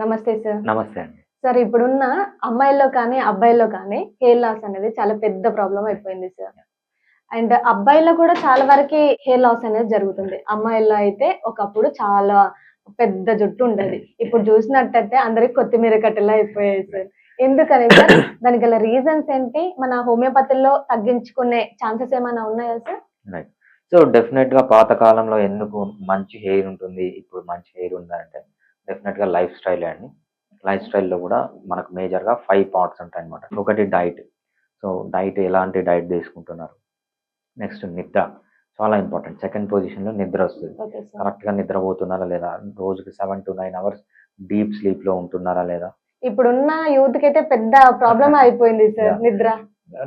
నమస్తే సార్. నమస్తే అండి. సార్ ఇప్పుడున్న అమ్మాయిల్లో కానీ, అబ్బాయిల్లో కానీ హెయిర్ లాస్ అనేది చాలా పెద్ద ప్రాబ్లమ్ అయిపోయింది సార్. అండ్ అబ్బాయిల్లో కూడా చాలా వరకి హెయిర్ లాస్ అనేది జరుగుతుంది. అమ్మాయిల్లో అయితే ఒకప్పుడు చాలా పెద్ద జుట్టు ఉండేది. ఇప్పుడు చూసినట్టయితే అందరికి కొత్తిమీర కట్టెలా అయిపోయాయి సార్. ఎందుకని సార్? దానికి గల రీజన్స్ ఏంటి? మన హోమియోపతిలో తగ్గించుకునే ఛాన్సెస్ ఏమైనా ఉన్నాయా సార్? రైట్. సో, డెఫినెట్‌గా పాత కాలంలో ఎందుకు మంచి హెయిర్ ఉంటుంది, ఇప్పుడు మంచి హెయిర్ ఉందంటే డెఫినెట్‌గా లైఫ్ స్టైలే అండి. లైఫ్ స్టైల్‌లో కూడా మనకు మేజర్‌గా 5 పార్ట్స్ ఉంటాయన్నమాట. ఒకటి డైట్. సో, డైట్ ఎలాంటి డైట్ తీసుకుంటున్నారు. నెక్స్ట్ నిద్ర చాలా ఇంపార్టెంట్. సెకండ్ పొజిషన్‌లో నిద్ర వస్తది. Okay sir. కరెక్ట్‌గా నిద్రపోతున్నారా లేదా? రోజుకి 7-9 అవర్స్ డీప్ స్లీప్‌లో ఉంటున్నారా లేదా? ఇప్పుడున్న యూత్‌కైతే పెద్ద ప్రాబ్లమ్ అయిపోయింది సార్ యాహ్! నిద్ర.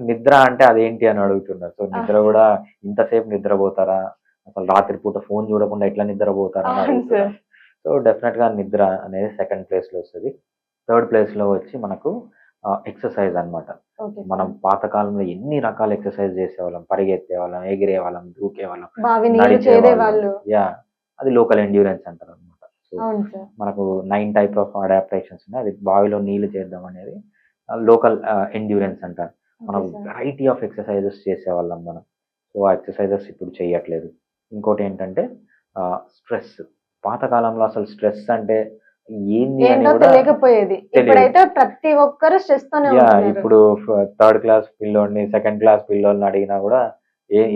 నిద్ర అంటే అదేంటి అని అడుగుతున్నారు. సో, నిద్ర కూడా ఇంతసేపు నిద్రపోతారా? అసలు రాత్రి పూట ఫోను చూడకుండా ఎట్లా నిద్రపోతారా అని అవును అడుగుతున్నారు. సార్. సో, డెఫినెట్‌గా నిద్ర అనేది సెకండ్ ప్లేస్‌లో వస్తది. థర్డ్ ప్లేస్‌లో వచ్చి మనకు ఎక్సర్సైజ్ అన్నమాట. ఓకే మనం సార్. పాత కాలంలో ఎన్ని రకాల ఎక్సర్సైజ్ చేసేవాళ్ళం. పరిగెత్తేవాళ్ళం, ఎగిరేవాళ్ళం, దూకేవాళ్ళం, బావి నీళ్లు నడిచేవాళ్ళం. చేదేవాళ్ళు. యాహ్! అది లోకల్ ఎండ్యూరెన్స్ అంటారన్నమాట. సో, అవును సార్. మనకు 9 టైప్ ఆఫ్ అడాప్టేషన్స్ ఉన్నాయి. అది బావిలో నీళ్లు చేద్దాం అనేది లోకల్ ఎండ్యూరెన్స్ అంటారు. మనం okay sir. Variety of exercises చేసేవాళ్ళం మనం. సో, ఆ ఎక్సర్సైజెస్ ఇప్పుడు చేయట్లేదు. ఇంకోటేంటంటే స్ట్రెస్. పాత కాలంలో అసలు స్ట్రెస్ అంటే ఏంది అని ఏంటో కూడా తెలియకపోయేది. తెలియదు. ఇప్పుడైతే ప్రతి ఒక్కరు స్ట్రెస్‌తోనే యాహ్! ఉంటున్నారు. ఇప్పుడు థర్డ్ క్లాస్ పిల్లోడిని, సెకండ్ క్లాస్ పిల్లోడిని అడిగినా కూడా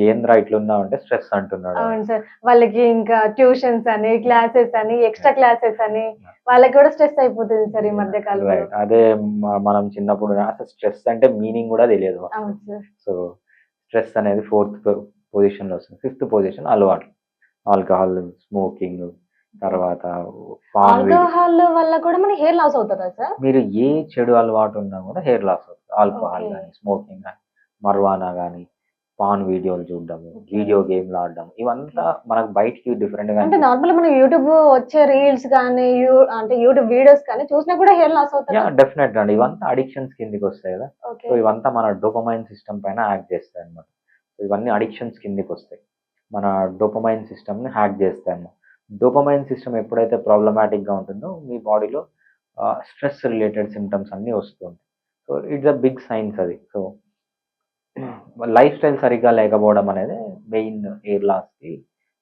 ఏందిరా ఇట్లున్నావంటే స్ట్రెస్ అంటున్నాడు వాడు. అవును సార్. వాళ్ళకి ఇంకా ట్యూషన్స్ అని, క్లాసెస్ అని, ఎక్స్‌ట్రా క్లాసెస్ అని వాళ్ళకి కూడా స్ట్రెస్ అయిపోతుంది సార్ ఈ మధ్య కాలంలో. రైట్. అదే మనం చిన్నప్పుడు అసలు స్ట్రెస్ అంటే మీనింగ్ కూడా తెలియదు మాకు. అవును సార్. సో, స్ట్రెస్ అనేది ఫోర్త్ పొజిషన్‌లో వస్తుంది. ఫిఫ్త్ పొజిషన్ అలవాట్లు. ఆల్కహాల్, స్మోకింగ్, తర్వాత పాన్ వీడియో. ఆల్కహాల్ వల్ల కూడా మనకి హెయిర్ లాస్ అవుతదా సార్? మీరు ఏ చెడు అలవాటు ఉన్నా కూడా హెయిర్ లాస్ అవుతుంది. Alcohol okay. గానీ, స్మోకింగ్ గానీ, మర్వానా గానీ, పాన్ వీడియోలు చూడడము, ఓకే. వీడియో గేమ్‌లు ఆడడం ఇవంతా మనకు బయటికి డిఫరెంట్‌గా అంటే అనిపిస్తుంది. నార్మల్‌గా మనం యూట్యూబ్ వచ్చే రీల్స్ గాని, అంటే యూట్యూబ్ వీడియోస్ కానీ చూసినా కూడా హెయిర్ లాస్ అవుతదా? యాహ్! డెఫినెట్‌గా అండి. ఇవంతా అడిక్షన్స్ కిందకొస్తాయి కదా! ఓకే. సో, ఇవంతా మన డోపమైన్ సిస్టమ్ పైన యాక్ట్ చేస్తాయన్నమాట. ఇవన్నీ అడిక్షన్స్ కిందకొస్తాయి. మన డోపమైన్ సిస్టమ్‌ని హ్యాక్ చేస్తాయన్నమాట. డోపమైన్ సిస్టమ్ ఎప్పుడైతే ప్రాబ్లమాటిక్‌గా ఉంటుందో మీ బాడీలో స్ట్రెస్ రిలేటెడ్ సింప్టమ్స్ అన్నీ వస్తూ ఉంటాయి. So, it's a big signs అది. సో, లైఫ్ స్టైల్ సరిగ్గా లేకపోవడం అనేది మెయిన్ హెయిర్ లాస్‌కి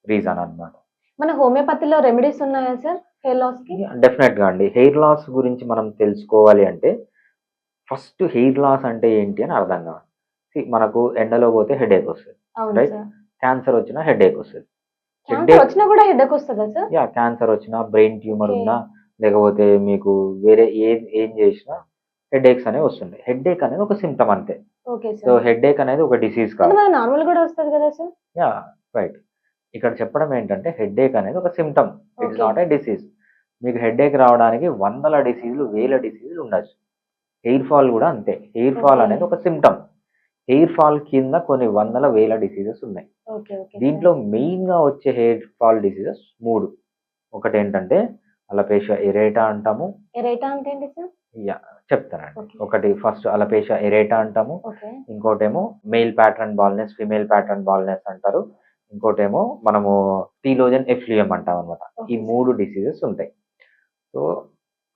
రీజన్ అన్నమాట. మన హోమియోపతిలో రెమెడీస్ ఉన్నాయా సార్ హెయిర్ లాస్‌కి? డెఫినెట్‌గా అండి. హెయిర్ లాస్ గురించి మనం తెలుసుకోవాలి అంటే ఫస్ట్ హెయిర్ లాస్ అంటే ఏంటి అని అర్థం కావాలి. మనకు ఎండలో పోతే హెడేక్ వస్తది. అవును రైట్? సార్. క్యాన్సర్ వచ్చినా హెడేక్ వస్తది. క్యాన్సర్ హెడేక్ వచ్చినా కూడా హెడేక్ వస్తదా సార్? యాహ్! క్యాన్సర్ వచ్చినా, బ్రెయిన్ ట్యూమర్ ఓకే. ఉన్నా, లేకపోతే మీకు వేరే ఏం చేసినా హెడేక్స్ అనేవి వస్తుంటాయి. హెడేక్ అనేది ఒక సింప్టమ్ అంతే. Okay so, sir. హెడేక్ అనేది ఒక డిసీజ్ అంటే కాదు. మనకి నార్మల్ కూడా వస్తది కదా సార్? యాహ్! రైట్. ఇక్కడ చెప్పడం ఏంటంటే హెడేక్ అనేది ఒక symptom. It's okay. Not a disease. మీకు హెడేక్ రావడానికి వందల డిసీజ్‌లు, వేల డిసీజ్‌లు ఉండొచ్చు. హెయిర్ ఫాల్ కూడా అంతే. Hair fall okay. అనేది ఒక సింప్టమ్. హెయిర్ ఫాల్ కింద కొన్ని వందల, వేల డిసీజెస్ ఉన్నాయి. ఓకే. Okay sir. దీంట్లో మెయిన్‌గా వచ్చే హెయిర్ ఫాల్ డిసీజెస్ 3. ఒకటేంటంటే అలపేషియా ఎరేటా అంటాము. ఎరేటా అంటే ఏంటి సార్? యాహ్! చెప్తానండి. ఓకే. ఒకటి ఫస్ట్ అలపేషియా ఎరేటా అంటాము. ఓకే. ఇంకోటేమో mail pattern baldness, female pattern baldness అంటారు. ఇంకోటేమో మనము టీలోజన్ ఎఫ్లూయమ్ అంటామనమాట. ఈ ఓకే సార్. 3 డిసీజెస్ ఉంటాయి. సో,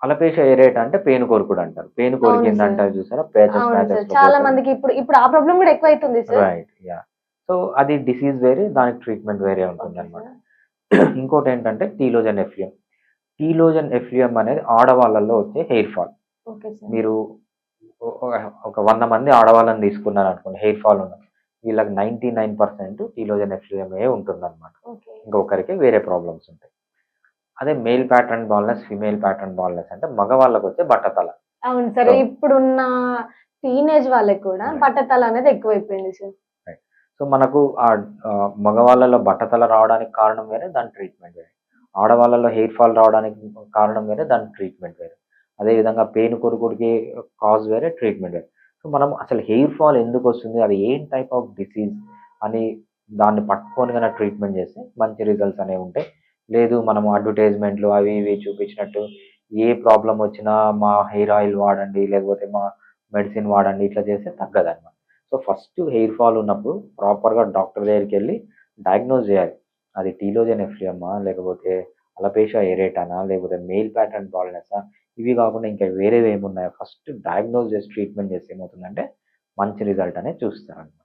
అలపేషియా ఎరేటా అంటే పేను కొరుకుడు అంటారు. పేను అవును సార్. కొరికిందంటారు చూసారా? ప్యాచెస్ అవును సార్. ప్యాచెస్‌లో చాలా పోతది. మందికి ఇప్పుడు ఆ ప్రాబ్లమ్ కూడా ఎక్కువైతుంది సార్. రైట్. యాహ్! సో, అది డిసీజ్ వేరే, దానికి ట్రీట్మెంట్ వేరే ఓకే ఉంటుందనమాట. సార్. ఇంకోటేంటంటే టీలోజన్ ఎఫ్లూయమ్. టీలోజన్ ఎఫ్లూయమ్ అనేది ఆడవాళ్ళలో వచ్చే హెయిర్ ఫాల్. Okay sir. మీరు ఒ ఒ ఒక 100 మంది ఆడవాళ్ళని తీసుకున్నారనుకోండి హెయిర్ ఫాల్ ఉన్నది. వీళ్ళకి 99% టీలోజన్ ఎఫ్లూయమే ఉంటుందన్నమాట. ఓకే. ఇంకొకరికి వేరే ప్రాబ్లమ్స్ ఉంటాయి. అదే male pattern baldness, female pattern baldness అంటే మగవాళ్ళకొచ్చే బట్టతల. అవును సార్. సో, ఇప్పుడున్న టీనేజ్ వాళ్ళకి కూడా రైట్. బట్టతల అనేది ఎక్కువైపోయింది సార్. రైట్. సో, మనకు మగవాళ్ళలో బట్టతల రావడానికి కారణం వేరే, దాని ట్రీట్మెంట్ వేరే. ఆడవాళ్ళలో హెయిర్ ఫాల్ రావడానికి కారణం వేరే, దాని ట్రీట్మెంట్ వేరే. అదేవిధంగా పేను కొరుకుడికి కాజ్ వేరే, ట్రీట్మెంట్ వేరే. సో, మనం అసలు హెయిర్ ఫాల్ ఎందుకొస్తుంది? అది ఏం టైప్ ఆఫ్ డిసీజ్ అని దాన్ని పట్టుకొని గనక ట్రీట్మెంట్ చేస్తే మంచి రిజల్ట్స్ అనేవి ఉంటాయి. లేదు మనము అడ్వర్టైజ్‌మెంట్‌లు అవి ఇవి చూపించినట్టు ఏ ప్రాబ్లమ్ వచ్చినా మా హెయిర్ ఆయిల్ వాడండి, లేకపోతే మా మెడిసిన్ వాడండి ఇట్లా చేస్తే తగ్గదన్నమాట. సో, ఫస్ట్ హెయిర్ ఫాల్ ఉన్నప్పుడు ప్రాపర్‌గా డాక్టర్ దగ్గరికెళ్ళి డయాగ్నోస్ చేయాలి. అది టీలోజన్ ఎఫ్లూయమా? లేకపోతే అలపేషియా ఎరేటానా? లేకపోతే మెయిల్ ప్యాటర్న్ బాల్‌నెస్సా? ఇవి కాకుండా ఇంకా వేరేవి ఏమున్నాయో ఫస్ట్ డయాగ్నోస్ చేసి ట్రీట్మెంట్ చేస్తే ఏమవుతుందంటే మంచి రిజల్ట్ అనేది చూస్తారన్నమాట.